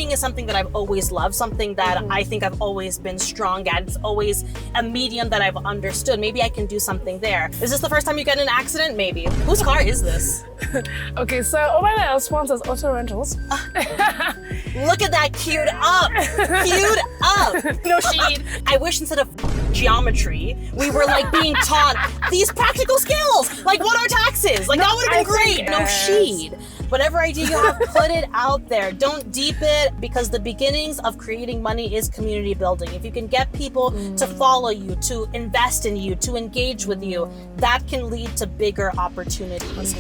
writing is something that I've always loved, something that I think I've always been strong at. It's always a medium that I've understood. Maybe I can do something there. Is this the first time you get in an accident? Maybe. Whose car is this? Okay, so Obana sponsors auto rentals. Look at that, queued up. Queued up. No shade. I wish instead of geometry, we were like being taught these practical skills. Like, what are taxes? Like, that would have been great. No shade. Whatever idea you have, put it out there. Don't deep it, because the beginnings of creating money is community building. If you can get people to follow you, to invest in you, to engage with you, that can lead to bigger opportunities.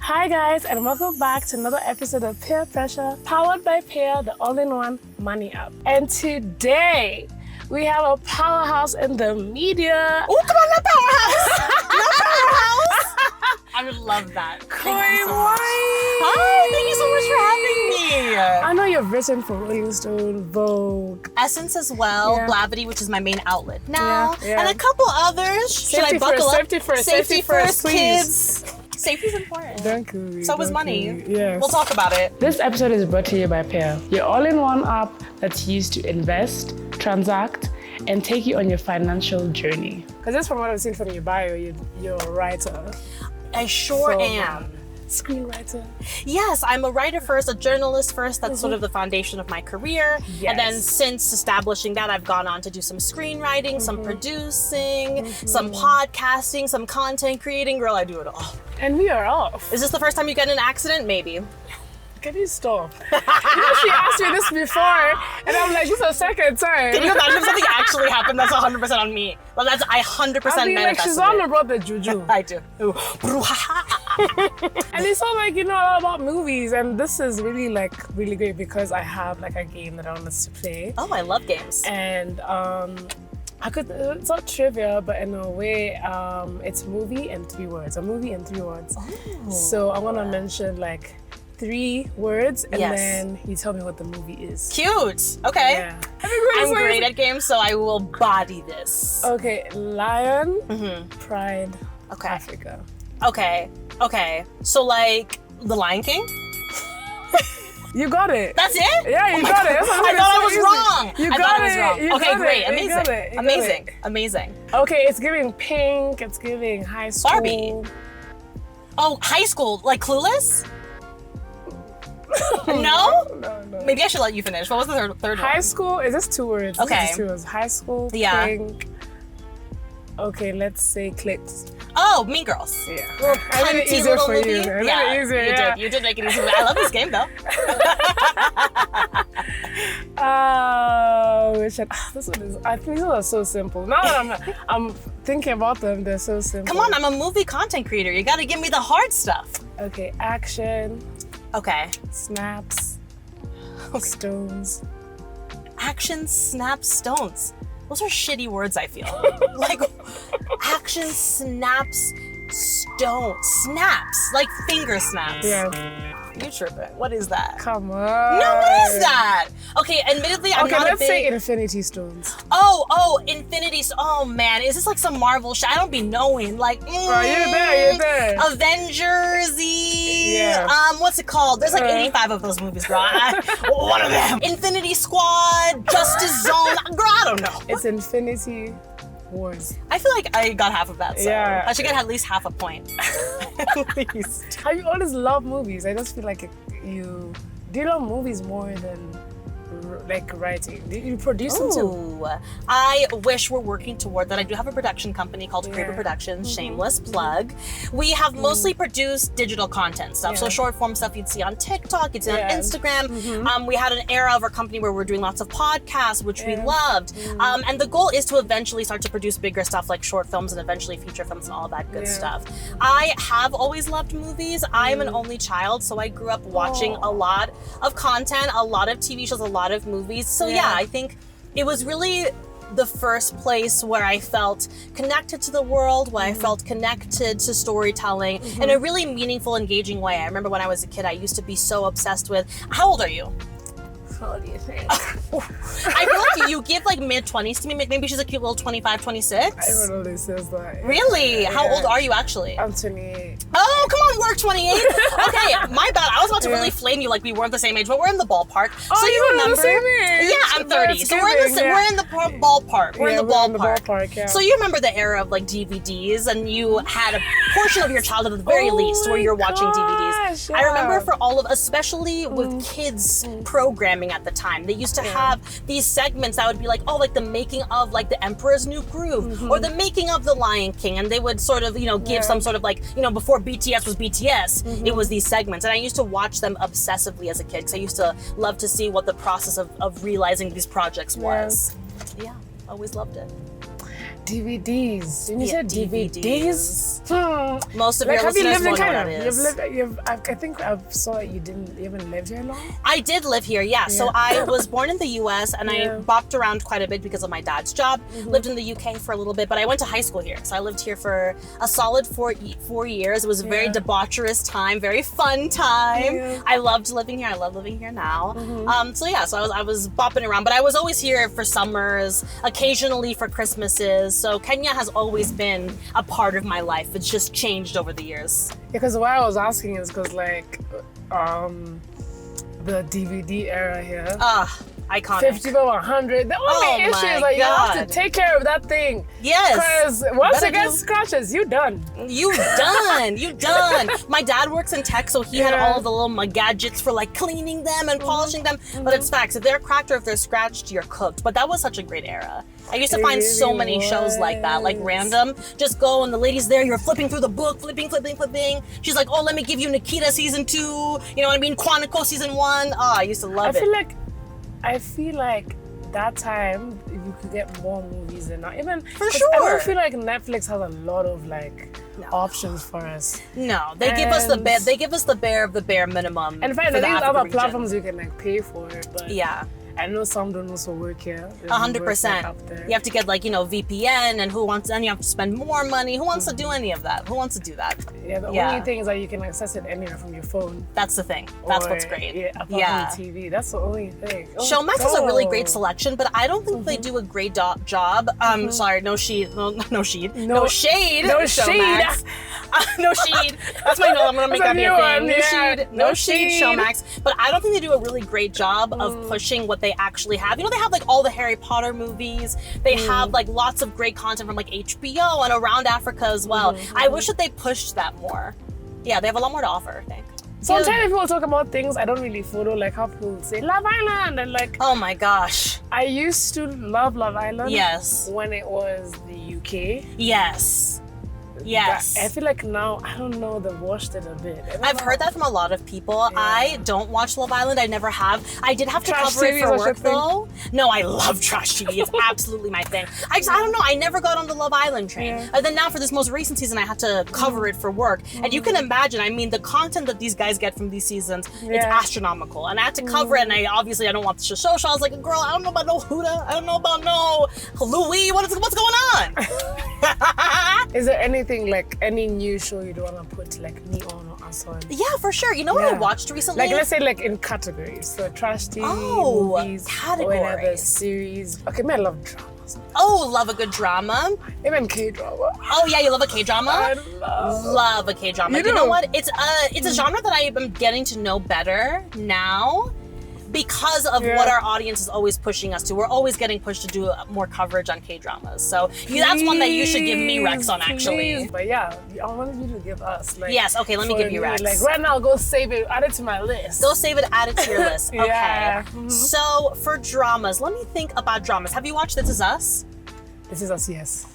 Hi guys, and welcome back to another episode of Peer Pressure, powered by Peer, the all-in-one money app. And today, we have a powerhouse in the media. Oh, come on, not powerhouse! Not powerhouse! I would love that. Kui Mwai! Hi, thank you so much for having me. I know you've written for Rolling Stone, Vogue. Essence as well, Blavity, which is my main outlet now, Yeah. and a couple others. Should I buckle up? Safety first, Safety first, please. Kids. Safety's important. Thank you. So is money. Yes. We'll talk about it. This episode is brought to you by Peer, your all-in-one app that's used to invest, transact, and take you on your financial journey. Because that's from what I've seen from your bio, you're a writer. I sure am. Screenwriter. Yes, I'm a writer first, a journalist first. That's sort of the foundation of my career. Yes. And then since establishing that, I've gone on to do some screenwriting, some producing, some podcasting, some content creating. Girl, I do it all. And we are off. Is this the first time you get in an accident? Maybe. Can you stop? You know, she asked me this before, and I'm like, this is the second time. Can you imagine if something actually happened? That's 100% on me. Well, that's I 100% I mean, like, she's on about the juju. I do. And it's all like, you know, all about movies, and this is really great because I have like a game that I want us to play. Oh, I love games. And it's not trivia, but in a way, it's movie and 3 words. A movie and 3 words. Oh. So I want to mention like 3 words, and then you tell me what the movie is. Cute. Okay. Yeah. I'm great at games, so I will body this. Okay, lion, pride, Africa. Okay. So like The Lion King? You got it. That's it? Yeah, you got it. I thought I was wrong. You I got thought I was it. wrong. You Okay, got great. it. You got it. You got Amazing. it. Amazing. Okay, it's giving pink. It's giving high school. Barbie. Oh, high school. Like Clueless? No? No. Maybe I should let you finish. What was the third one? High school, is this 2 words? Okay. This is 2 words. High school, Yeah. pink. Okay, let's say clicks. Oh, Mean Girls. Yeah. Little I made it cunty easier little for movie. you. I made it easier, you yeah. did. You did make it easy. I love this game though. This one is. I think these are so simple. Now that I'm thinking about them, they're so simple. Come on, I'm a movie content creator. You gotta give me the hard stuff. Okay, action, Okay. snaps, stones. Action, snaps, stones. Those are shitty words, I feel. Like, action, snaps, stone. Snaps. Like finger snaps. Yeah. You tripping. What is that? Come on. No, what is that? Okay, admittedly, I'm not a let's big... say Infinity Stones. Oh, Infinity... Oh, man. Is this like some Marvel shit? I don't be knowing. Like, Bro, you're there. Avengers-y. Yeah. What's it called? There's like 85 of those movies, bro. One of them. Infinity Squad, Justice Zone. Girl, I don't know. It's Infinity Wars. I feel like I got half of that, so Yeah. I should get at least half a point. At least. How you always love movies? I just feel like you love movies more than like writing. You produce them too. Ooh, I wish we're working toward that. I do have a production company called Creator Productions, shameless plug. We have mostly produced digital content stuff, so short form stuff you'd see on TikTok, you'd see on Instagram. We had an era of our company where we're doing lots of podcasts, which we loved. And the goal is to eventually start to produce bigger stuff like short films and eventually feature films and all that good stuff. I have always loved movies. I am an only child, so I grew up watching a lot of content, a lot of TV shows, a lot of movies. So yeah, I think it was really the first place where I felt connected to the world, where I felt connected to storytelling in a really meaningful, engaging way. I remember when I was a kid, I used to be so obsessed with, how old are you? How old do you think? I feel like you give like mid-20s to me. Maybe she's a cute little 25, 26. I don't know this says that. Really? Yeah. How old are you actually? I'm 28. Oh, come on, we're 28. Okay, my bad. I was about to really flame you like we weren't the same age, but we're in the ballpark. Oh, so you remember? The same age. Yeah, I'm 30. So we're in the ballpark. We're in the ballpark. Yeah. So you remember the era of like DVDs, and you had a portion of your childhood at the very least where you're watching DVDs. Yeah. I remember for all of, especially with kids programming at the time, they used to have these segments that would be like, oh, like the making of like the Emperor's New Groove or the making of the Lion King, and they would sort of, give some sort of like, before BTS was BTS, it was these segments, and I used to watch them obsessively as a kid because I used to love to see what the process of realizing these projects was. Yeah, always loved it. DVDs. When you said DVDs, most of your listeners won't know what that is. I think I saw you didn't even live here long. I did live here, yeah. So I was born in the US and I bopped around quite a bit because of my dad's job. Lived in the UK for a little bit, but I went to high school here. So I lived here for a solid 4 years. It was a very debaucherous time, very fun time. I loved living here. I love living here now. So I was bopping around, but I was always here for summers, occasionally for Christmases. So Kenya has always been a part of my life. It's just changed over the years. Because why I was asking is because like the DVD era here. Iconic. 50 by 100. The only issue is like you have to take care of that thing. Yes. Because once it gets scratches, you done. You done. My dad works in tech, so he had all of the little gadgets for like cleaning them and polishing them. But it's facts. If they're cracked or if they're scratched, you're cooked. But that was such a great era. I used to find so many shows like that, like random. Just go and the lady's there, you're flipping through the book, flipping. She's like, oh, let me give you Nikita season 2. You know what I mean? Quantico season 1. Oh, I used to love it. I feel like that time you could get more movies than now. Even for sure. I don't feel like Netflix has a lot of options for us. No, they give us the bare. They give us the bare of the bare minimum. And in fact, there's other platforms you can pay for it. But I know some don't also work here. 100%. You have to get VPN, and you have to spend more money. Who wants to do any of that? Who wants to do that? Yeah, the only thing is that you can access it anywhere from your phone. That's the thing. That's what's great. Apart from the TV. That's the only thing. Showmax has a really great selection, but I don't think they do a great job. Sorry, no shade. No shade. No shade. That's my note. I'm gonna make that be a thing. No shade, Showmax. But I don't think they do a really great job of pushing what they actually have. They have all the Harry Potter movies. They have lots of great content from HBO and around Africa as well. I wish that they pushed that more. Yeah, they have a lot more to offer, I think. Sometimes people talk about things I don't really follow, like how people say Love Island and oh my gosh. I used to love Love Island. Yes. When it was the UK. Yes. Yes. I feel like now, I don't know, they've washed it a bit. I've heard that from a lot of people. Yeah. I don't watch Love Island. I never have. I did have to cover it for work though. No, I love trash TV. It's absolutely my thing. I don't know. I never got on the Love Island train. Yeah. And then now for this most recent season, I had to cover it for work. And you can imagine, the content that these guys get from these seasons, it's astronomical. And I had to cover it, and I don't want the show. So I was like, girl, I don't know about no Huda. I don't know about no Louis. What's going on? Is there anything any new show you don't want to put me on or us on? Yeah, for sure. You know what I watched recently? Let's say in categories. So trash TV, movies, categories. Or another series. Okay, I love dramas. Oh, love a good drama. Even K-drama. Oh yeah, you love a K-drama? I love a K-drama. You know what? It's a genre that I am getting to know better now. Because of what our audience is always pushing us to. We're always getting pushed to do more coverage on K-dramas. So that's one that you should give me Rex on, actually. But yeah, I wanted you to give us. Yes, okay, let me give you Rex. Right now, go save it, add it to my list. Go save it, add it to your list. Okay. So for dramas, let me think about dramas. Have you watched This Is Us? This Is Us, yes.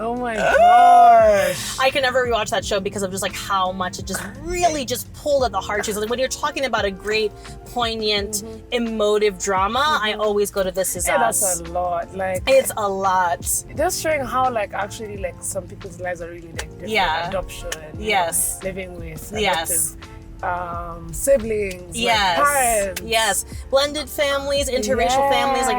Oh my gosh. I can never rewatch that show because of just how much it just really just pulled at the heartstrings. When you're talking about a great, poignant, emotive drama, I always go to This Is Us. That's a lot. It's a lot. Just showing how actually some people's lives are really different. Adoption. Living with adoptive siblings, yes, like parents. yes, blended families, interracial families. Like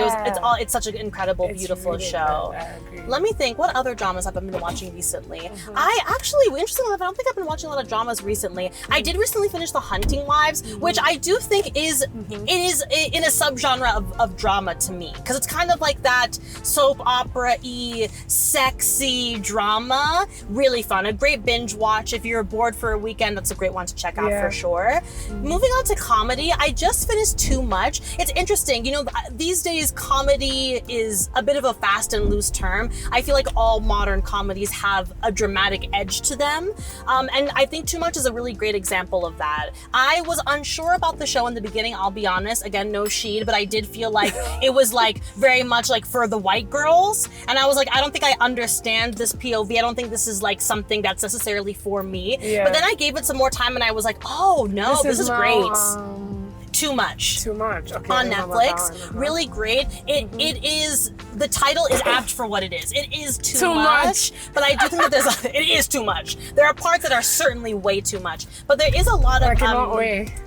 it's such an incredible, beautiful really show. good. I agree. Let me think. What other dramas have I been watching recently? Interestingly enough, I don't think I've been watching a lot of dramas recently. I did recently finish The Hunting Wives, which I do think is it is in a subgenre of drama to me, because it's kind of like that soap opera-y, sexy drama. Really fun. A great binge watch if you're bored for a weekend. That's a great one to check out for sure. Moving on to comedy, I just finished Too Much. It's interesting, these days comedy is a bit of a fast and loose term. I feel like all modern comedies have a dramatic edge to them, and I think Too Much is a really great example of that. I was unsure about the show in the beginning, I'll be honest. Again, no shade, but I did feel like it was like very much like for the white girls, and I was like, I don't think I understand this POV. I don't think this is like something that's necessarily for me. But then I gave it some more time and I was like, oh no, this is great. Too Much. Too Much. Okay, on Netflix. Really great. It is, the title is apt for what it is. It is too much. But I do think that it is too much. There are parts that are certainly way too much. But there is a lot of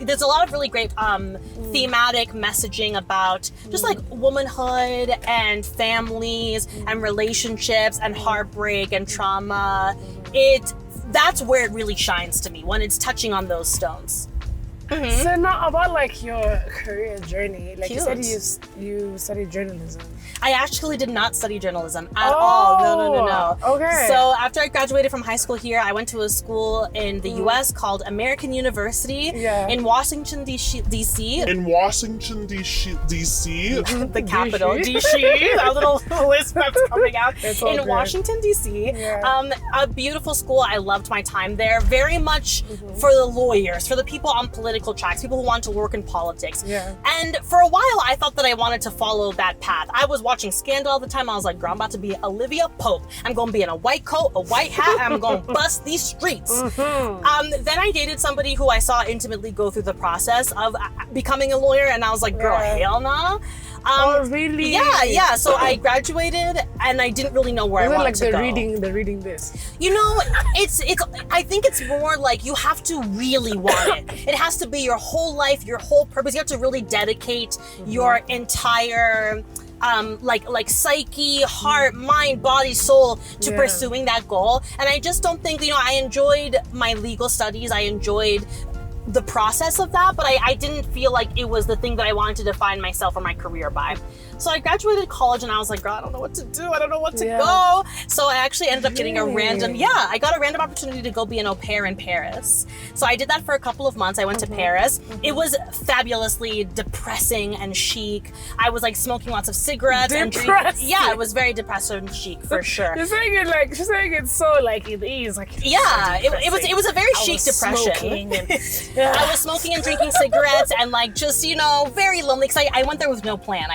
there's a lot of really great thematic messaging about just like womanhood and families and relationships and heartbreak and trauma. That's where it really shines to me, when it's touching on those stones. So now about like your career journey, like you said you studied journalism. I actually did not study journalism at all. No. Okay. So after I graduated from high school here, I went to a school in the U.S. called American University in Washington, D.C. In Washington, D.C. The capital, D.C. That little list that's coming out. In Washington, D.C. A beautiful school. I loved my time there. Very much for the lawyers, for the people on political tracks, people who want to work in politics. And for a while, I thought that I wanted to follow that path. I was watching Scandal all the time. I was like, girl, I'm about to be Olivia Pope. I'm going to be in a white coat, a white hat, and I'm going to bust these streets. Then I dated somebody who I saw intimately go through the process of becoming a lawyer, and I was like, girl, hell nah. Oh, really? Yeah. So I graduated, and I didn't really know where I wanted to go. The reading this. It's. I think it's more like you have to really want it. It has to be your whole life, your whole purpose. You have to really dedicate your entire like psyche, heart, mind, body, soul to pursuing that goal. And I just don't think, I enjoyed my legal studies. I enjoyed the process of that, but I didn't feel like it was the thing that I wanted to define myself or my career by. So I graduated college and I was like, girl, I don't know what to do. I don't know what to go. So I actually ended up getting I got a random opportunity to go be an au pair in Paris. So I did that for a couple of months. I went to Paris. It was fabulously depressing and chic. I was like smoking lots of cigarettes and drinking. Yeah, it was very depressing and chic for sure. She's saying it so like it is like. Yeah, it was a very chic depression. I was smoking and drinking cigarettes and like just, very lonely, because I went there with no plan.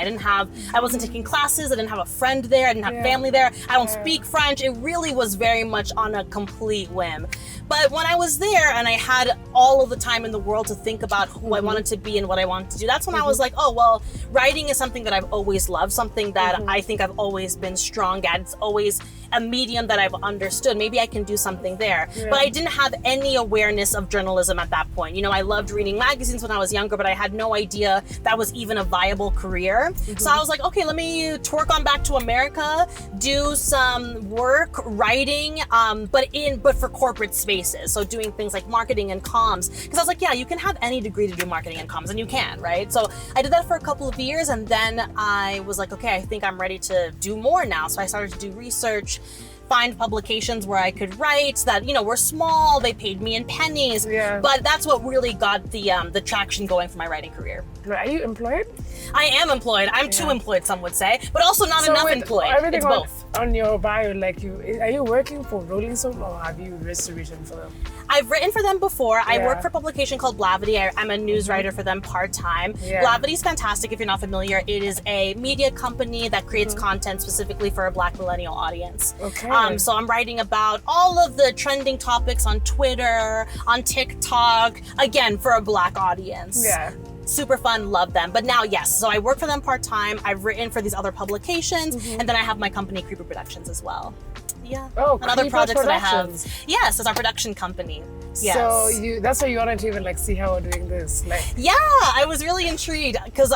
I wasn't taking classes. I didn't have a friend there. I didn't have family there. I don't speak French. It really was very much on a complete whim. But when I was there and I had all of the time in the world to think about who I wanted to be and what I wanted to do, that's when I was like, oh, well, writing is something that I've always loved, something that I think I've always been strong at. It's always a medium that I've understood. Maybe I can do something there. But I didn't have any awareness of journalism at that point. I loved reading magazines when I was younger, but I had no idea that was even a viable career. So I was like, okay, let me twerk on back to America, do some work writing, but for corporate spaces. So doing things like marketing and comms, because I was like, yeah, you can have any degree to do marketing and comms, and you can, right? So I did that for a couple of years, and then I was like, okay, I think I'm ready to do more now. So I started to do research, find publications where I could write that, were small. They paid me in pennies. But that's what really got the traction going for my writing career. Are you employed? I am employed. I'm too employed, some would say, but also not enough employed. It's both. On your bio, are you working for Rolling Stone or have you written for them? I've written for them before. I work for a publication called Blavity. I'm a news writer for them part-time. Blavity's fantastic if you're not familiar. It is a media company that creates content specifically for a Black millennial audience. So I'm writing about all of the trending topics on Twitter, on TikTok, again, for a Black audience. Super fun, love them. But now, yes, so I work for them part-time. I've written for these other publications, and then I have my company, Creeper Productions, as well. And other projects that I have. Yes, it's our production company. Yes. So that's why you wanted to even like see how we're doing this. Like, yeah, I was really intrigued because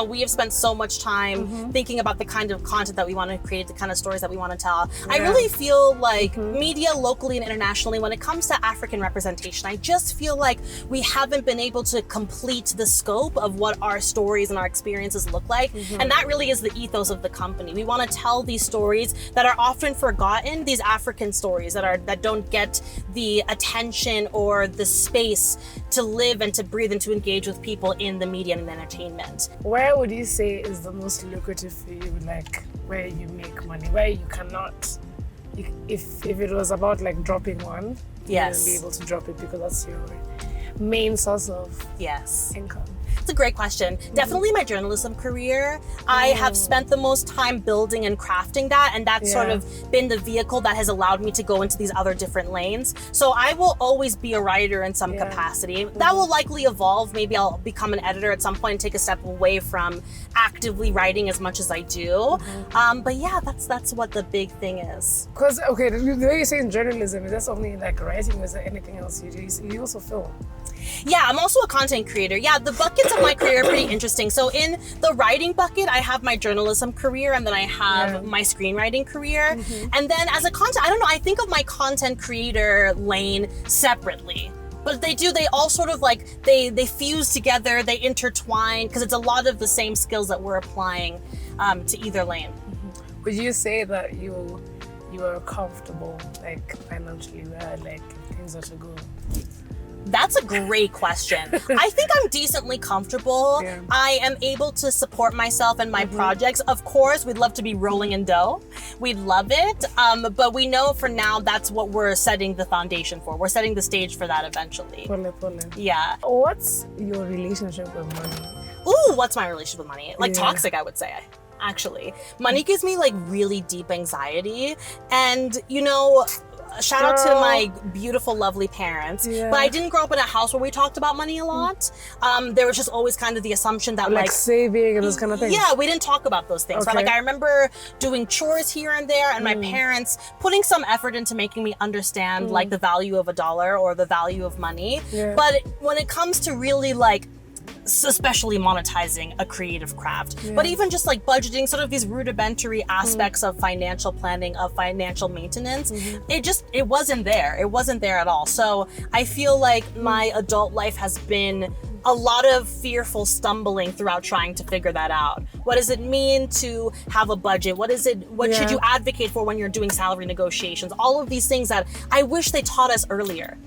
we have spent so much time thinking about the kind of content that we want to create, the kind of stories that we want to tell. I really feel like media locally and internationally, when it comes to African representation, I just feel like we haven't been able to complete the scope of what our stories and our experiences look like. And that really is the ethos of the company. We want to tell these stories that are often forgotten, these African stories that don't get the attention or the space to live and to breathe and to engage with people in the media and entertainment. Where would you say is the most lucrative for you, like where you make money, where you cannot, if it was about like dropping one, you wouldn't be able to drop it because that's your main source of income? It's a great question. Definitely my journalism career. I have spent the most time building and crafting that, and that's sort of been the vehicle that has allowed me to go into these other different lanes. So I will always be a writer in some capacity. That will likely evolve. Maybe I'll become an editor at some point and take a step away from actively writing as much as I do. But yeah, that's what the big thing is. Because, the way you're saying journalism, is that only like writing, or is there anything else you do? You also film. Yeah, I'm also a content creator. Yeah, the buckets of my career are pretty interesting. So in the writing bucket, I have my journalism career, and then I have my screenwriting career. And then as a content, I don't know, I think of my content creator lane separately. But they all sort of like, they fuse together, they intertwine, because it's a lot of the same skills that we're applying to either lane. Would you say that you are comfortable, like financially, where like things are to go? That's a great question. I think I'm decently comfortable. I am able to support myself and my projects. Of course, we'd love to be rolling in dough. We'd love it. But we know for now that's what we're setting the foundation for. We're setting the stage for that eventually. Yeah. What's your relationship with money? Ooh, what's my relationship with money? Like toxic, I would say. Actually, money gives me like really deep anxiety, and shout out to my beautiful, lovely parents. But I didn't grow up in a house where we talked about money a lot. There was just always kind of the assumption that like saving and those kind of things. Yeah, we didn't talk about those things. Right? Like I remember doing chores here and there, and my parents putting some effort into making me understand like the value of $1 or the value of money. But when it comes to really like especially monetizing a creative craft, but even just like budgeting, sort of these rudimentary aspects of financial planning, of financial maintenance, it wasn't there at all. So I feel like my adult life has been a lot of fearful stumbling throughout trying to figure that out. What does it mean to have a budget? What should you advocate for when you're doing salary negotiations? All of these things that I wish they taught us earlier.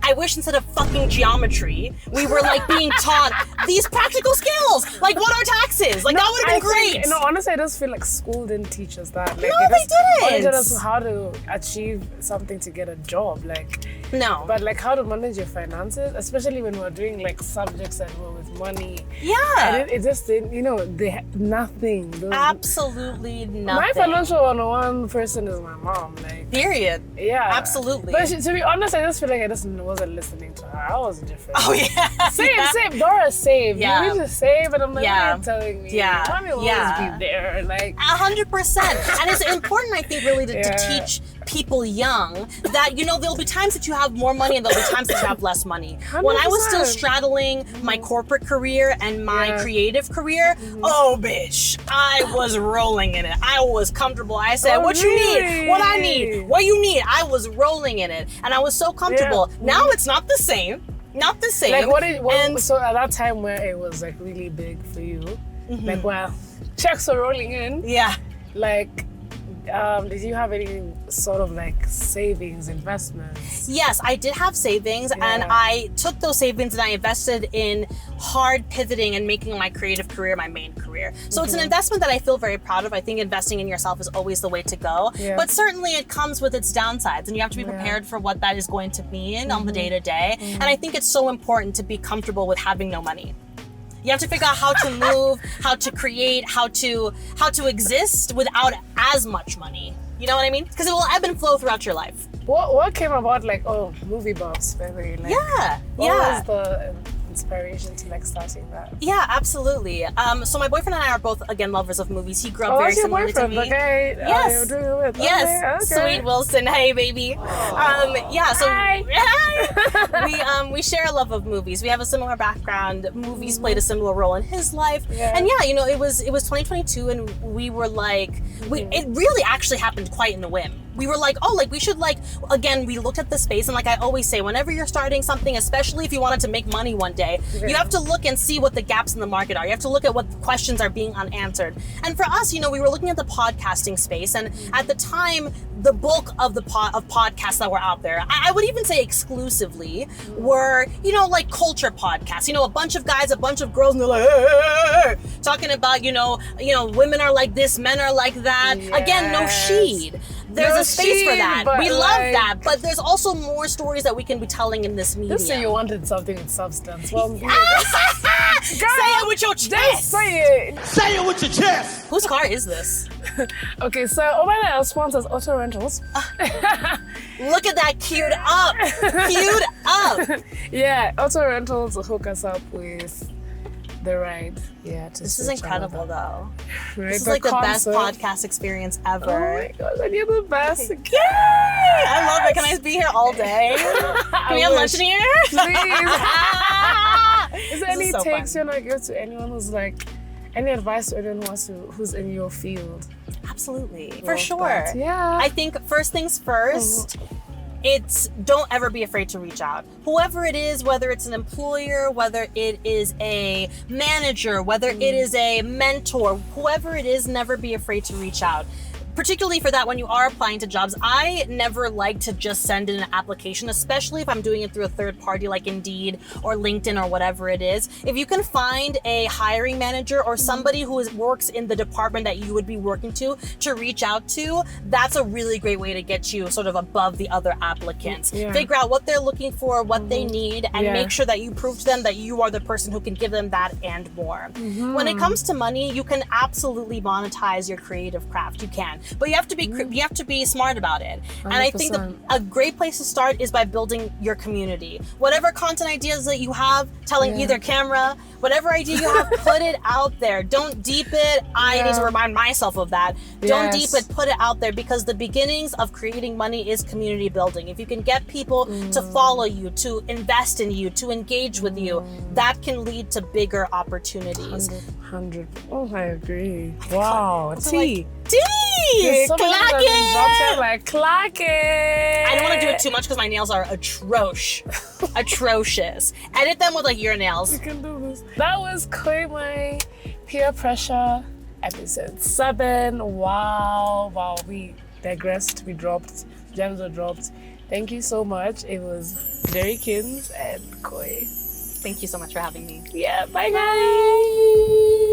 I wish instead of fucking geometry, we were like being taught these practical skills. Like what are taxes? Like that would have been great. Honestly, I just feel like school didn't teach us that. Like, no, they didn't. They taught us how to achieve something to get a job. Like no. But like how to manage your finances, especially when we're doing like subjects that were with money. Yeah. And it just didn't, they had nothing. Absolutely nothing. My financial 101 person is my mom. Like period. Yeah. Absolutely. But to be honest, I just feel like I just wasn't listening to her. I was different. Oh yeah. Save. Dora saved. Yeah. You need to save, and I'm like, what are you telling me? Yeah. Mommy will always be there. Like 100%. And it's important, I think, really to teach people young that there'll be times that you have more money and there'll be times that you have less money. 100%. When I was still straddling my corporate career and my creative career, oh bitch, I was rolling in it. I was comfortable. I said, what you need, what I need, what you need. I was rolling in it, and I was so comfortable. Now it's not the same. Not the same. Like so at that time where it was like really big for you, like while checks are rolling in, like did you have any sort of like savings, investments? Yes, I did have savings, and I took those savings and I invested in hard pivoting and making my creative career my main career. So it's an investment that I feel very proud of. I think investing in yourself is always the way to go, but certainly it comes with its downsides, and you have to be prepared for what that is going to mean on the day-to-day. And I think it's so important to be comfortable with having no money. You have to figure out how to move, how to create, how to exist without as much money. You know what I mean? Because it will ebb and flow throughout your life. What came about, like, movie buffs, maybe? Like, what was inspiration to like starting that? Yeah, absolutely. So my boyfriend and I are both, again, lovers of movies. He grew up Oh, very that's your similarly to boyfriend, me. okay? Yes. You're doing it with. Yes, Okay. sweet Wilson. Hey, baby. Yeah. So we share a love of movies. We have a similar background. Movies played a similar role in his life. Yeah. And yeah, you know, it was 2022, and we were like, it really actually happened quite in a whim. We were like, oh, like we should like, again, we looked at the space, and like I always say, whenever you're starting something, especially if you wanted to make money one day, you have to look and see what the gaps in the market are. You have to look at what questions are being unanswered. And for us, you know, we were looking at the podcasting space, and at the time, the bulk of the podcasts that were out there, I would even say exclusively, were, you know, like culture podcasts. You know, a bunch of guys, a bunch of girls, and they're like, hey, talking about, you know, women are like this, men are like that. Yes. Again, no shade. There's a space for that. We love like, that, but there's also more stories that we can be telling in this medium. Just say you wanted something with substance. Well, Say it with your chest. just say it. Say it with your chest. Whose car is this? Okay, so Omana sponsors auto rentals. Look at that, queued up. Queued up. Yeah, auto rentals will hook us up with the ride. Yeah, This is incredible, though. Right? This is like the best podcast experience ever. Oh my god, and you're the best. Yay! I love it. Can I be here all day? Can we have lunch in here? Please. Is there any so takes fun. you want to give to anyone who's like, any advice to anyone who's in your field? Absolutely. For Love sure. that. Yeah. I think first things first, it's don't ever be afraid to reach out. Whoever it is, whether it's an employer, whether it is a manager, whether it is a mentor, whoever it is, never be afraid to reach out. Particularly for that, when you are applying to jobs, I never like to just send in an application, especially if I'm doing it through a third party like Indeed or LinkedIn or whatever it is. If you can find a hiring manager or somebody who works in the department that you would be working to reach out to, that's a really great way to get you sort of above the other applicants. Yeah. Figure out what they're looking for, what they need, and Yeah. make sure that you prove to them that you are the person who can give them that and more. When it comes to money, you can absolutely monetize your creative craft. You can. But you have to be smart about it. And I think 100%. a great place to start is by building your community. Whatever content ideas that you have, telling either camera, whatever idea you have, put it out there. Don't deep it. I need to remind myself of that. Don't deep Yes. it, put it out there, because the beginnings of creating money is community building. If you can get people to follow you, to invest in you, to engage with you, that can lead to bigger opportunities. 100. Oh, I agree. Wow. T. T! Some of them Clock have been dropped it! in, like, clock it. I don't want to do it too much because my nails are atrocious. Edit them with like your nails. You can do this. That was Kui Mwai, Peer Pressure, episode 7. Wow. We digressed. We dropped. Gems were dropped. Thank you so much. It was Derrykins and Kui. Thank you so much for having me. Yeah, bye guys.